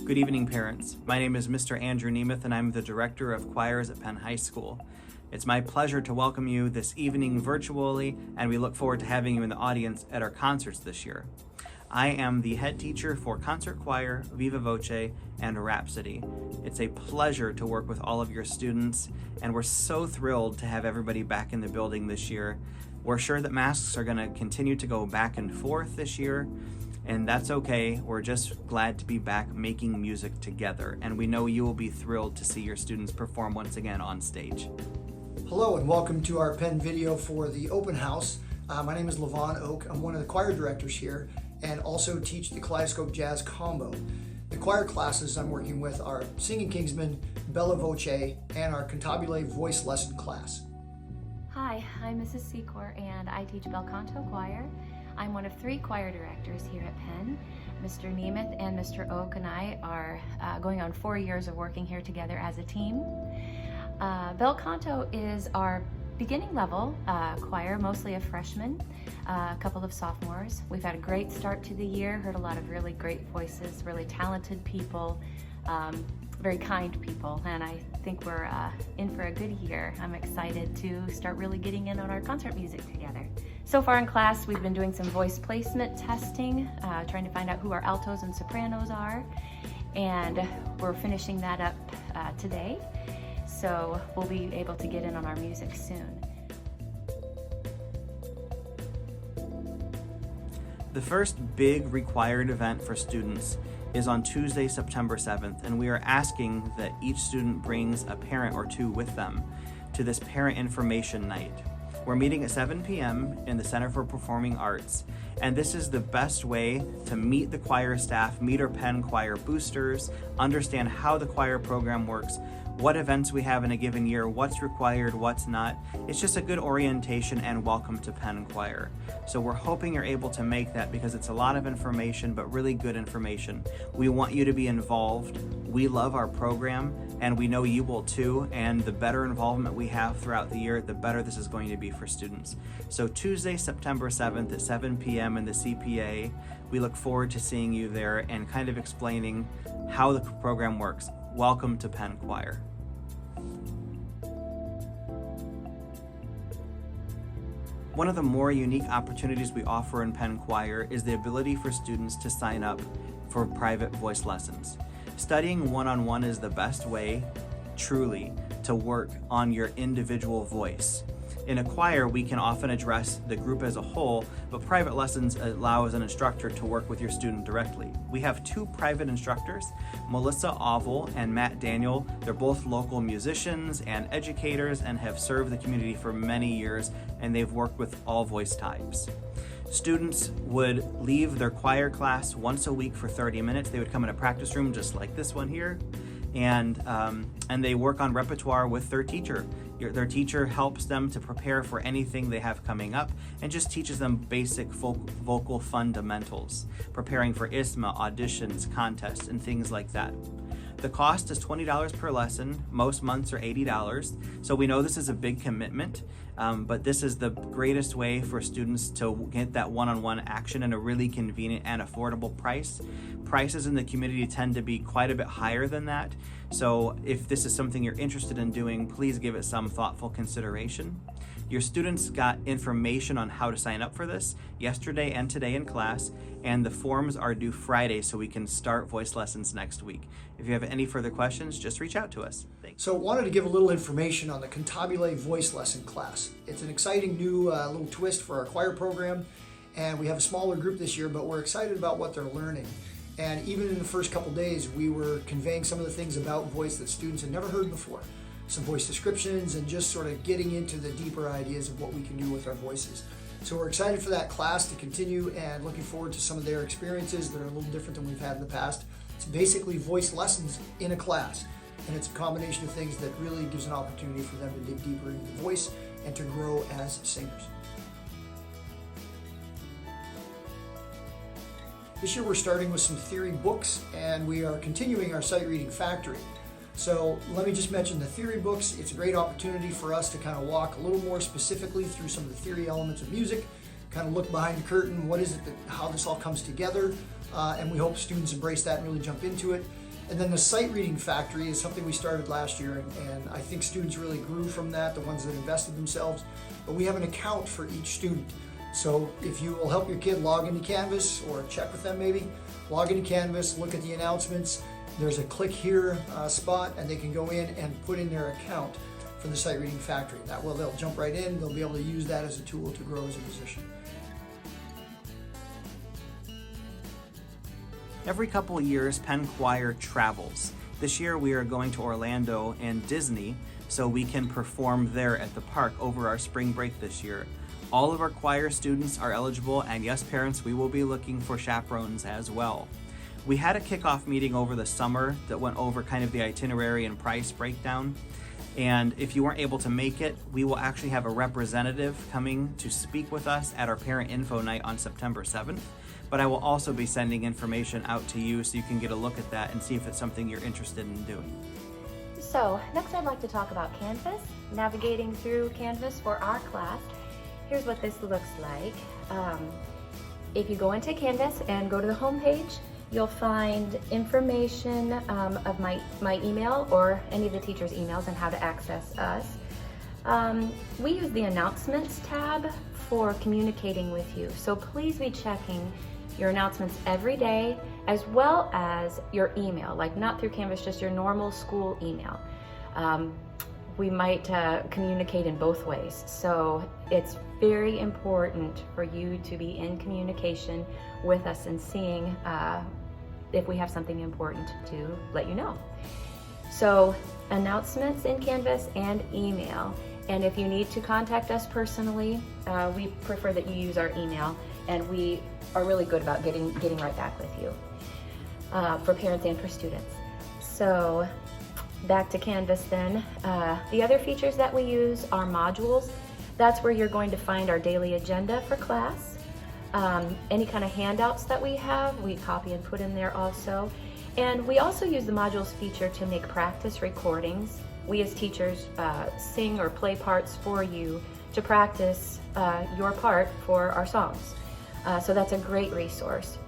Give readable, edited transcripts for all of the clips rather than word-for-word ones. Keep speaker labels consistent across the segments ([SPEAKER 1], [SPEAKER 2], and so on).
[SPEAKER 1] Good evening, parents. My name is Mr. Andrew Nemeth, and I'm the Director of Choirs at Penn High School. It's my pleasure to welcome you this evening virtually, and we look forward to having you in the audience at our concerts this year. I am the head teacher for Concert Choir, Viva Voce, and Rhapsody. It's a pleasure to work with all of your students, and we're so thrilled to have everybody back in the building this year. We're sure that masks are going to continue to go back and forth this year, and that's okay. We're just glad to be back making music together, and we know you will be thrilled to see your students perform once again on stage.
[SPEAKER 2] Hello and welcome to our Penn video for the open house. My name is Levon Oak. I'm one of the choir directors here and also teach the Kaleidoscope Jazz Combo. The choir classes I'm working with are Singing Kingsmen, Bella Voce, and our Cantabile voice lesson class.
[SPEAKER 3] Hi, I'm Mrs. Secor and I teach bel canto choir. I'm one of 3 choir directors here at Penn. Mr. Nemeth and Mr. Oak and I are going on 4 years of working here together as a team. Bel canto is our beginning level choir, mostly of freshmen, a couple of sophomores. We've had a great start to the year, heard a lot of really great voices, really talented people, very kind people, and I think we're in for a good year. I'm excited to start really getting in on our concert music together. So far in class, we've been doing some voice placement testing, trying to find out who our altos and sopranos are, and we're finishing that up today. So we'll be able to get in on our music soon.
[SPEAKER 1] The first big required event for students is on Tuesday, September 7th, and we are asking that each student brings a parent or 2 with them to this parent information night. We're meeting at 7 p.m. in the Center for Performing Arts, and this is the best way to meet the choir staff, meet our Penn choir boosters, understand how the choir program works, what events we have in a given year, what's required, what's not. It's just a good orientation and welcome to Penn Choir. So we're hoping you're able to make that because it's a lot of information, but really good information. We want you to be involved. We love our program, and we know you will too, and the better involvement we have throughout the year, the better this is going to be for students. So Tuesday, September 7th at 7 p.m. in the CPA, we look forward to seeing you there and kind of explaining how the program works. Welcome to Penn Choir. One of the more unique opportunities we offer in Penn Choir is the ability for students to sign up for private voice lessons. Studying one-on-one is the best way, truly, to work on your individual voice. In a choir, we can often address the group as a whole, but private lessons allow as an instructor to work with your student directly. We have 2 private instructors, Melissa Oval and Matt Daniel. They're both local musicians and educators and have served the community for many years, and they've worked with all voice types. Students would leave their choir class once a week for 30 minutes. They would come in a practice room just like this one here, and they work on repertoire with their teacher. Their teacher helps them to prepare for anything they have coming up and just teaches them basic vocal fundamentals, preparing for ISMA, auditions, contests, and things like that. The cost is $20 per lesson. Most months are $80. So we know this is a big commitment, but this is the greatest way for students to get that one-on-one action in a really convenient and affordable price. Prices in the community tend to be quite a bit higher than that. So if this is something you're interested in doing, please give it some thoughtful consideration. Your students got information on how to sign up for this yesterday and today in class, and the forms are due Friday so we can start voice lessons next week. If you have any further questions, just reach out to us. Thanks.
[SPEAKER 2] So wanted to give a little information on the Cantabile voice lesson class. It's an exciting new little twist for our choir program, and we have a smaller group this year, but we're excited about what they're learning. And even in the first couple days, we were conveying some of the things about voice that students had never heard before. Some voice descriptions and just sort of getting into the deeper ideas of what we can do with our voices. So we're excited for that class to continue and looking forward to some of their experiences that are a little different than we've had in the past. It's basically voice lessons in a class, and it's a combination of things that really gives an opportunity for them to dig deeper into the voice and to grow as singers. This year we're starting with some theory books, and we are continuing our sight reading factory. So let me just mention the theory books. It's a great opportunity for us to kind of walk a little more specifically through some of the theory elements of music, kind of look behind the curtain, what is it that, how this all comes together, and we hope students embrace that and really jump into it. And then the sight reading factory is something we started last year, and I think students really grew from that, the ones that invested themselves. But we have an account for each student. So if you will help your kid log into Canvas, or check with them maybe, log into Canvas, look at the announcements, there's a click here spot, and they can go in and put in their account for the sight reading factory. That way they'll jump right in, they'll be able to use that as a tool to grow as a musician.
[SPEAKER 1] Every couple of years, Penn Choir travels. This year we are going to Orlando and Disney so we can perform there at the park over our spring break this year. All of our choir students are eligible, and yes, parents, we will be looking for chaperones as well. We had a kickoff meeting over the summer that went over kind of the itinerary and price breakdown. And if you weren't able to make it, we will actually have a representative coming to speak with us at our parent info night on September 7th. But I will also be sending information out to you so you can get a look at that and see if it's something you're interested in doing.
[SPEAKER 3] So next I'd like to talk about Canvas, navigating through Canvas for our class. Here's what this looks like. If you go into Canvas and go to the home page, you'll find information of my email or any of the teachers' emails and how to access us. We use the announcements tab for communicating with you. So please be checking your announcements every day, as well as your email, like not through Canvas, just your normal school email. We might communicate in both ways. So it's very important for you to be in communication with us and seeing if we have something important to let you know. So announcements in Canvas and email. And if you need to contact us personally, we prefer that you use our email, and we are really good about getting right back with you for parents and for students. So back to Canvas then. The other features that we use are modules. That's where you're going to find our daily agenda for class. Any kind of handouts that we have, we copy and put in there also. And we also use the modules feature to make practice recordings. We as teachers sing or play parts for you to practice your part for our songs. So that's a great resource.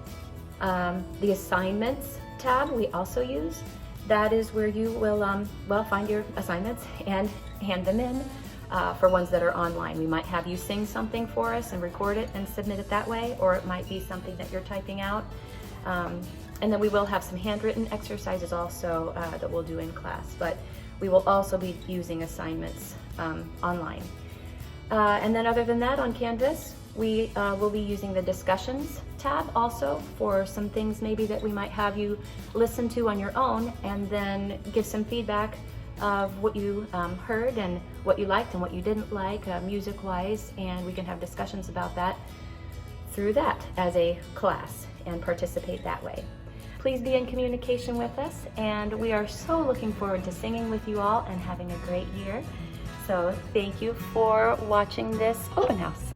[SPEAKER 3] The assignments tab we also use. That is where you will find your assignments and hand them in for ones that are online. We might have you sing something for us and record it and submit it that way, or it might be something that you're typing out. And then we will have some handwritten exercises also that we'll do in class, but we will also be using assignments online. And then other than that, on Canvas, we will be using the discussions tab also for some things maybe that we might have you listen to on your own, and then give some feedback of what you heard and what you liked and what you didn't like music-wise, and we can have discussions about that through that as a class and participate that way. Please be in communication with us, and we are so looking forward to singing with you all and having a great year. So thank you for watching this open house.